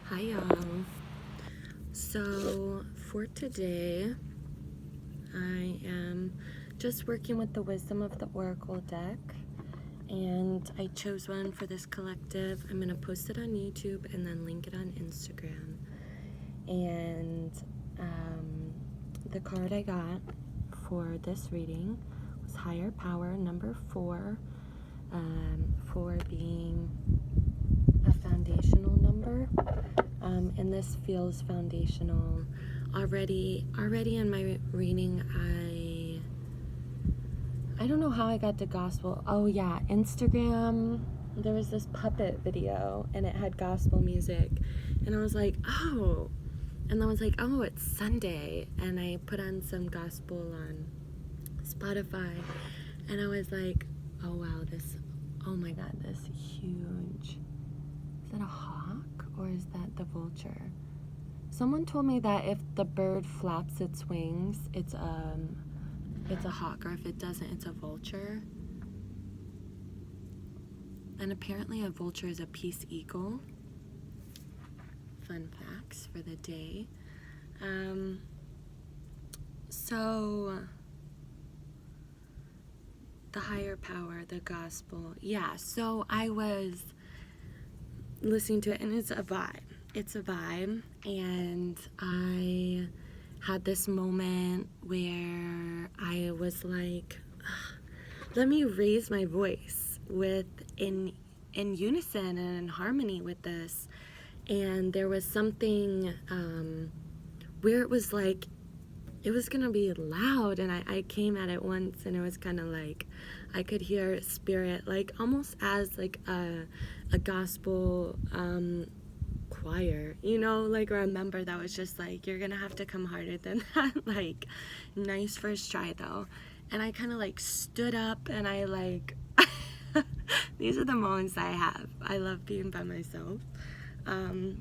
Hi y'all. So for today, I am just working with the Wisdom of the Oracle deck, and I chose one for this collective. I'm gonna post it on YouTube and then link it on Instagram. And the card I got for this reading was Higher Power number 4, for being a foundational number. And this feels foundational already in my reading. I don't know how I got to gospel. Oh yeah, Instagram, there was this puppet video and it had gospel music, and I was like, oh, and I was like, oh, it's Sunday, and I put on some gospel on Spotify, and I was like, oh wow, oh my god, this huge, is that a hawk or is that the vulture? Someone told me that if the bird flaps its wings, it's a hawk, or if it doesn't, it's a vulture. And apparently a vulture is a peace eagle. Fun facts for the day. So the higher power, the gospel. Yeah, so I was listening to it, and it's a vibe, and I had this moment where I was like, let me raise my voice in unison and in harmony with this. And there was something where it was like it was gonna be loud, and I came at it once, and it was kind of like I could hear spirit, like almost as like a gospel choir, like, or a member that was just like, you're gonna have to come harder than that. Like, nice first try though. And I kind of like stood up, and I like these are the moments I have. I love being by myself. And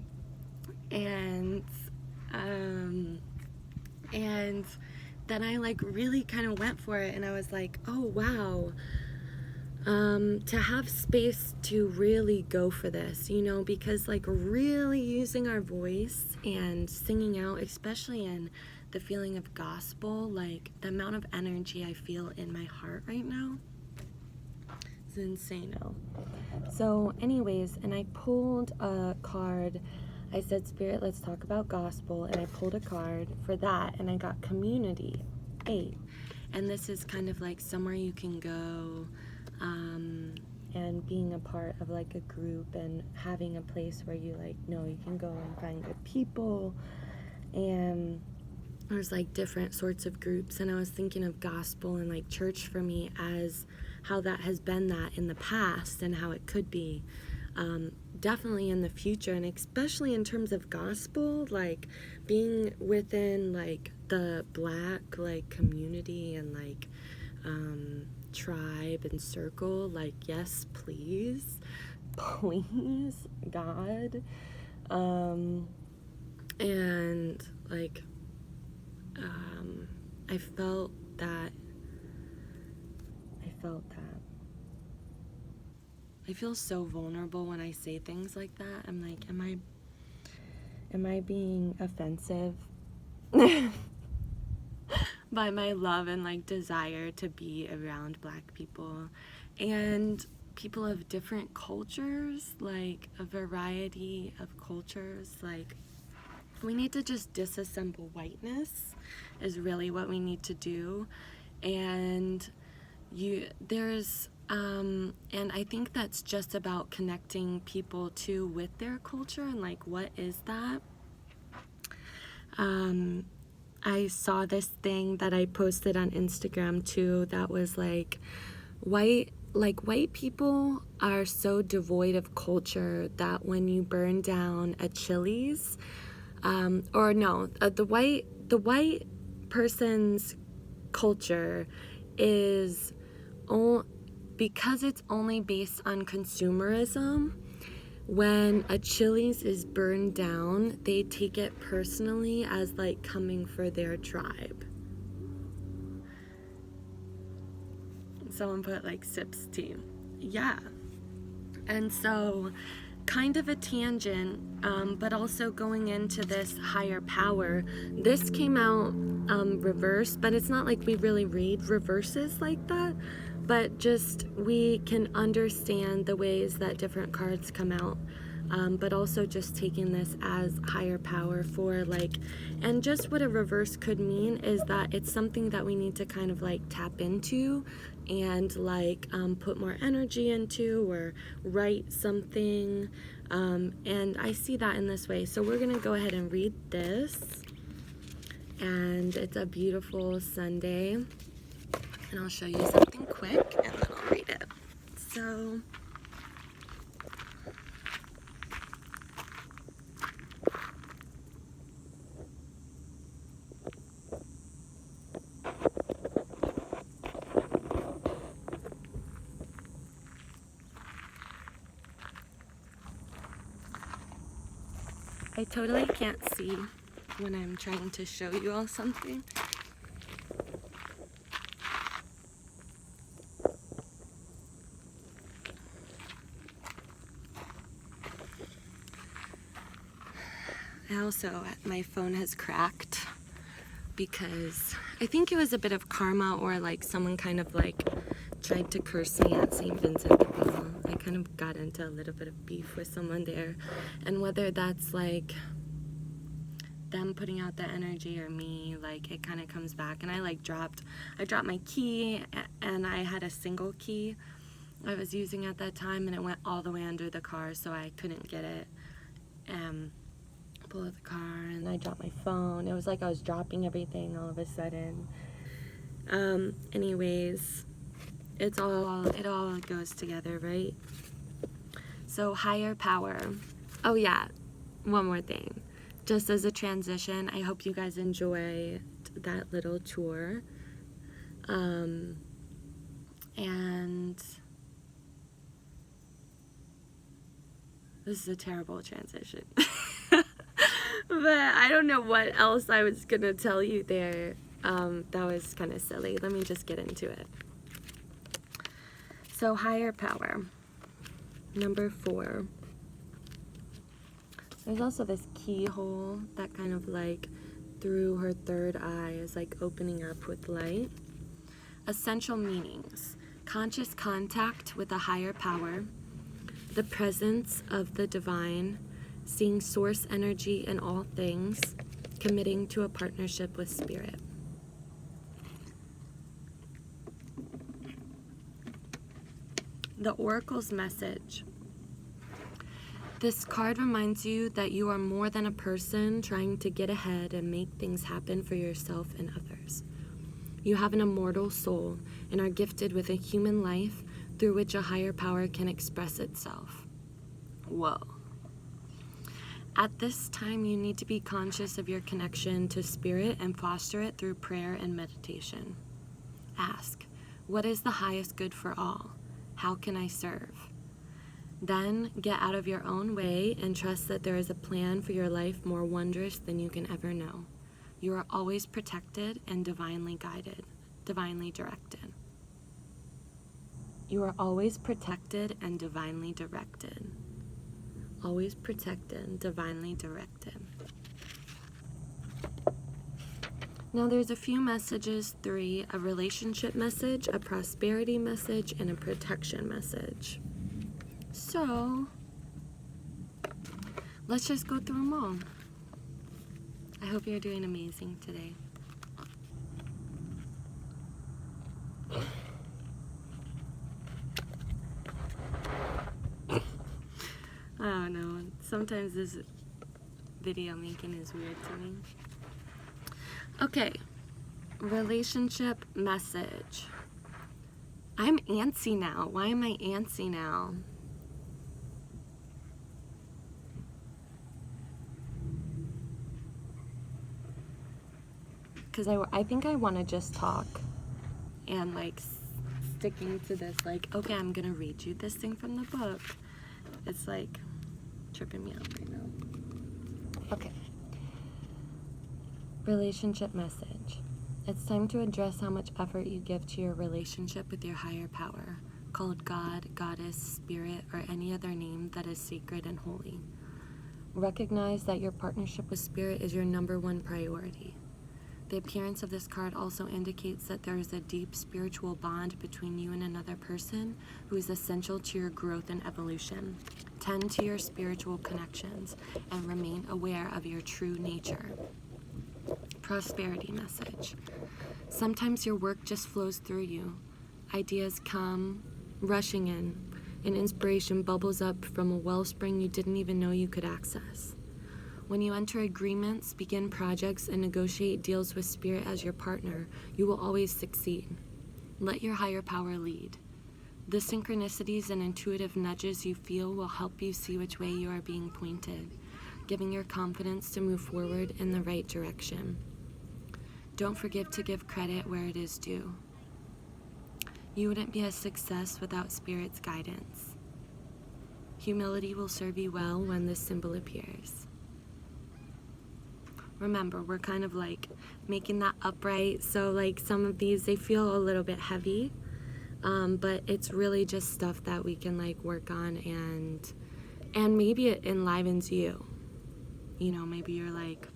then I like really kind of went for it, and I was like, oh wow, to have space to really go for this, because like really using our voice and singing out, especially in the feeling of gospel, like the amount of energy I feel in my heart right now is insane. So anyways, and I pulled a card. I said, Spirit, let's talk about gospel, and I pulled a card for that, and I got community 8. And this is kind of like somewhere you can go, and being a part of like a group, and having a place where you like know you can go and find good people. And there's like different sorts of groups, and I was thinking of gospel and like church for me as how that has been that in the past, and how it could be definitely in the future, and especially in terms of gospel, like being within like the Black like community and like tribe and circle, like yes please God, and like I felt that I feel so vulnerable when I say things like that. I'm like, am I being offensive by my love and like desire to be around Black people and people of different cultures, like a variety of cultures? Like, we need to just disassemble whiteness is really what we need to do. And and I think that's just about connecting people too with their culture, and like, what is that? I saw this thing that I posted on Instagram too that was like, white people are so devoid of culture that when you burn down a Chili's, the white person's culture is because it's only based on consumerism. When a Chili's is burned down, they take it personally as like coming for their tribe. Someone put like sips tea. Yeah. And so kind of a tangent, but also going into this higher power. This came out reversed, but it's not like we really read reverses like that, but just we can understand the ways that different cards come out. But also just taking this as higher power for like, and just what a reverse could mean is that it's something that we need to kind of like tap into and like put more energy into, or write something. And I see that in this way. So we're gonna go ahead and read this. And it's a beautiful Sunday. And I'll show you something quick and then I'll read it. So I totally can't see when I'm trying to show you all something. Also, my phone has cracked because I think it was a bit of karma, or like someone kind of like tried to curse me at St. Vincent de Paul. I kind of got into a little bit of beef with someone there, and whether that's like them putting out the energy or me, like it kind of comes back. And I dropped my key, and I had a single key I was using at that time, and it went all the way under the car, so I couldn't get it. Pull out the car, and I dropped my phone. It was like I was dropping everything all of a sudden. Anyways, it all goes together, right? So higher power. Oh yeah, one more thing. Just as a transition, I hope you guys enjoyed that little tour. And this is a terrible transition. But I don't know what else I was gonna tell you there. That was kind of silly. Let me just get into it. So higher power, number 4. There's also this keyhole that kind of like through her third eye is like opening up with light. Essential meanings: conscious contact with a higher power, the presence of the divine, seeing source energy in all things, committing to a partnership with spirit. The Oracle's message. This card reminds you that you are more than a person trying to get ahead and make things happen for yourself and others. You have an immortal soul and are gifted with a human life through which a higher power can express itself. Whoa. At this time, you need to be conscious of your connection to spirit and foster it through prayer and meditation. Ask, what is the highest good for all? How can I serve? Then get out of your own way and trust that there is a plan for your life more wondrous than you can ever know. You are always protected and divinely guided, divinely directed. You are always protected and divinely directed. Always protected, divinely directed. Now there's a few messages, 3, a relationship message, a prosperity message, and a protection message. So, let's just go through them all. I hope you're doing amazing today. I don't know, sometimes this video making is weird to me. Okay, relationship message. I'm antsy now. Why am I antsy now? Because I think I want to just talk and like sticking to this, like, okay, I'm gonna read you this thing from the book. It's like tripping me out right now. Okay. Relationship message. It's time to address how much effort you give to your relationship with your higher power. called God, Goddess, Spirit, or any other name that is sacred and holy. Recognize that your partnership with Spirit is your number one priority. The appearance of this card also indicates that there is a deep spiritual bond between you and another person who is essential to your growth and evolution. Tend to your spiritual connections and remain aware of your true nature. Prosperity message. Sometimes your work just flows through you. Ideas come rushing in, and inspiration bubbles up from a wellspring you didn't even know you could access. When you enter agreements, begin projects, and negotiate deals with Spirit as your partner, you will always succeed. Let your higher power lead. The synchronicities and intuitive nudges you feel will help you see which way you are being pointed, giving your confidence to move forward in the right direction. Don't forget to give credit where it is due. You wouldn't be a success without Spirit's guidance. Humility will serve you well when this symbol appears. Remember, we're kind of like making that upright, so like some of these, they feel a little bit heavy, but it's really just stuff that we can like work on, and maybe it enlivens you. You know, maybe you're like,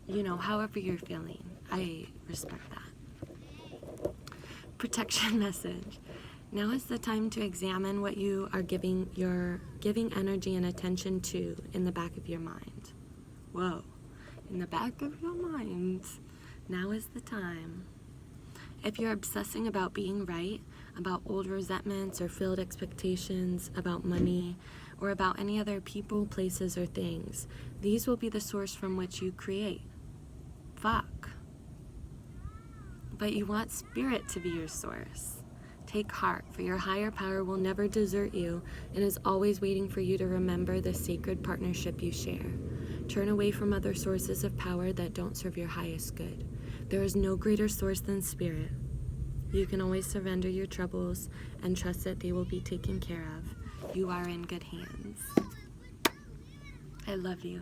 you know, however you're feeling. I respect that. Protection message. Now is the time to examine what you are giving energy and attention to in the back of your mind. Whoa, in the back of your mind. Now is the time. If you're obsessing about being right, about old resentments or failed expectations, about money, or about any other people, places, or things, these will be the source from which you create. Fuck. But you want Spirit to be your source. Take heart, for your higher power will never desert you and is always waiting for you to remember the sacred partnership you share. Turn away from other sources of power that don't serve your highest good. There is no greater source than Spirit. You can always surrender your troubles and trust that they will be taken care of. You are in good hands. I love you.